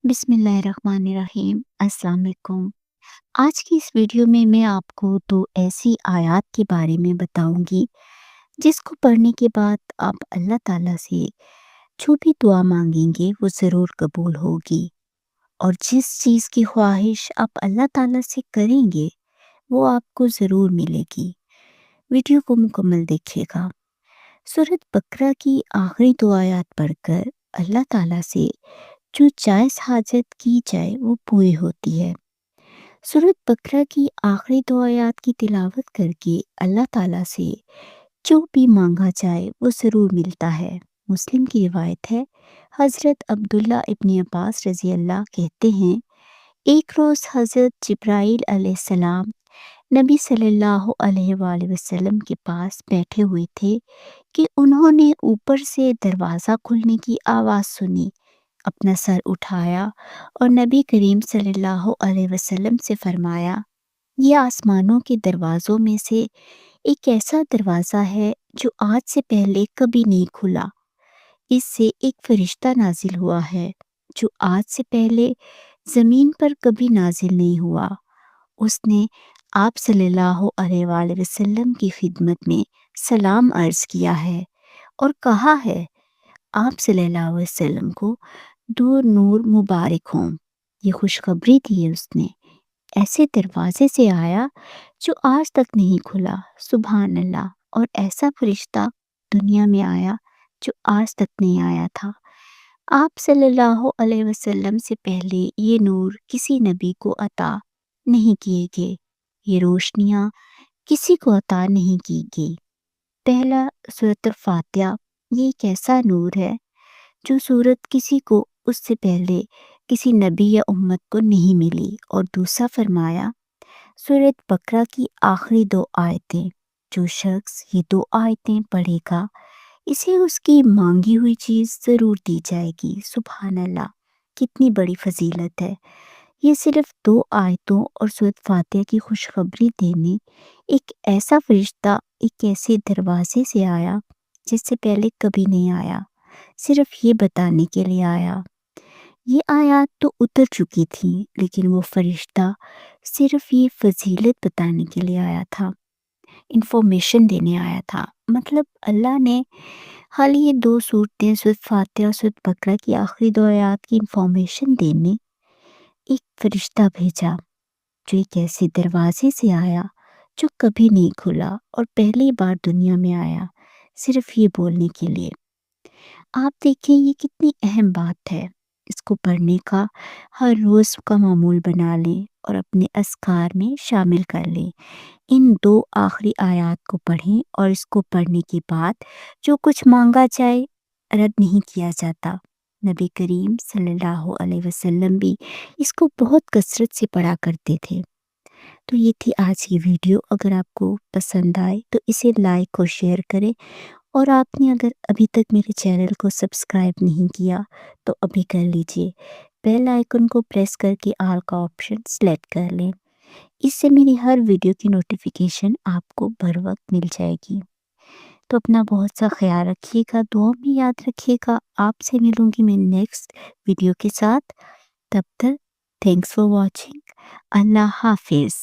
बिस्मिल्लाहिर्रहमानिर्रहीम। अस्सलाम वालेकुम। आज की इस वीडियो में मैं आपको दो ऐसी आयत के बारे में बताऊंगी जिसको पढ़ने के बाद आप अल्लाह ताला से जो भी दुआ मांगेंगे वो ज़रूर कबूल होगी, और जिस चीज़ की ख्वाहिश आप अल्लाह ताला से करेंगे वो आपको ज़रूर मिलेगी। वीडियो को मुकम्मल देखिएगा। सूरत बकरा की आखिरी दो आयत पढ़कर अल्लाह ताला से जो जायज़ हाजत की जाए वो पूरी होती है। सूरत बकरा की आखिरी दो आयत की तिलावत करके अल्लाह ताला से जो भी मांगा जाए वो ज़रूर मिलता है। मुस्लिम की रिवायत है, हज़रत अब्दुल्ला इब्न अब्बास रज़ी अल्लाह कहते हैं, एक रोज़ हज़रत जिब्राईल अलैहिस्सलाम नबी सल्लल्लाहु अलैहि वसल्लम के पास बैठे हुए थे कि उन्होंने ऊपर से दरवाज़ा खुलने की आवाज़ सुनी। अपना सर उठाया और नबी करीम सल्लल्लाहु अलैहि वसल्लम से फरमाया, ये आसमानों के दरवाज़ों में से एक ऐसा दरवाज़ा है जो आज से पहले कभी नहीं खुला। इससे एक फरिश्ता नाजिल हुआ है जो आज से पहले ज़मीन पर कभी नाजिल नहीं हुआ। उसने आप सल्लल्लाहु अलैहि वसल्लम की खिदमत में सलाम अर्ज़ किया है और कहा है, आप सल्लल्लाहु अलैहि वसल्लम को दो नूर मुबारक हों। ये खुशखबरी दी है उसने, ऐसे दरवाजे से आया जो आज तक नहीं खुला, सुभान अल्लाह। और ऐसा फरिश्ता दुनिया में आया जो आज तक नहीं आया था। आप सल्लल्लाहु अलैहि वसल्लम से पहले ये नूर किसी नबी को अता नहीं किए गए, ये रोशनियाँ किसी को अता नहीं की गई। पहला सूरत फातिहा, ये एक ऐसा नूर है जो सूरत किसी को उससे पहले किसी नबी या उम्मत को नहीं मिली। और दूसरा फरमाया, सूरत बकरा की आखिरी दो आयतें, जो शख्स ये दो आयतें पढ़ेगा इसे उसकी मांगी हुई चीज़ ज़रूर दी जाएगी। सुभान अल्लाह, कितनी बड़ी फजीलत है। ये सिर्फ दो आयतों और सूरत फातिहा की खुशखबरी देने एक ऐसा फरिश्ता एक ऐसे दरवाजे से आया जिससे पहले कभी नहीं आया, सिर्फ ये बताने के लिए आया। ये आयत तो उतर चुकी थी लेकिन वो फरिश्ता सिर्फ ये फजीलत बताने के लिए आया था, इंफॉर्मेशन देने आया था। मतलब अल्लाह ने हाल ये दो सूरतें, सूरत फातिहा और सूरत बकरा की आखिरी दो आयत की इंफॉर्मेशन देने एक फरिश्ता भेजा जो एक ऐसे दरवाजे से आया जो कभी नहीं खुला और पहली बार दुनिया में आया, सिर्फ ये बोलने के लिए। आप देखिए ये कितनी अहम बात है। इसको पढ़ने का हर रोज़ का मामूल बना लें और अपने अस्कार में शामिल कर लें। इन दो आखिरी आयत को पढ़ें और इसको पढ़ने के बाद जो कुछ मांगा जाए रद्द नहीं किया जाता। नबी करीम सल्लल्लाहु अलैहि वसल्लम भी इसको बहुत कसरत से पढ़ा करते थे। तो ये थी आज की वीडियो। अगर आपको पसंद आए तो इसे लाइक और शेयर करें, और आपने अगर अभी तक मेरे चैनल को सब्सक्राइब नहीं किया तो अभी कर लीजिए। बेल आइकन को प्रेस करके ऑल का ऑप्शन सेलेक्ट कर लें, इससे मेरी हर वीडियो की नोटिफिकेशन आपको बर वक्त मिल जाएगी। तो अपना बहुत सा ख्याल रखिएगा, दुआ में याद रखिएगा। आपसे मिलूंगी मैं नेक्स्ट वीडियो के साथ। तब तक थैंक्स फॉर वॉचिंग। अल्लाह हाफिज़।